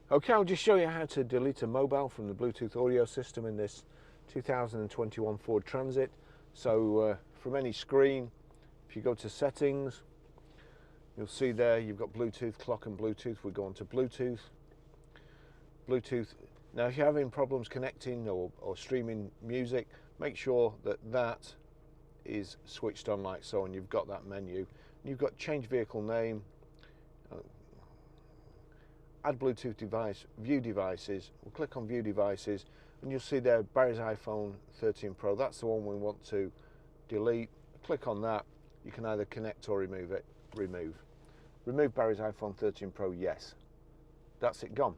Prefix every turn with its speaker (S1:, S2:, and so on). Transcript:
S1: Okay, I'll just show you how to delete a mobile from the Bluetooth audio system in this 2021 Ford Transit. So from any screen, if you go to settings, you'll see there you've got Bluetooth, clock and Bluetooth. We go on to Bluetooth. Now if you're having problems connecting or streaming music, make sure that that is switched on like so, and you've got that menu. You've got change vehicle name, add Bluetooth device, view devices. We'll click on view devices and you'll see there Barry's iPhone 13 Pro. That's the one we want to delete. Click on that. You can either connect or remove it. Remove Barry's iPhone 13 Pro, yes. That's it, gone.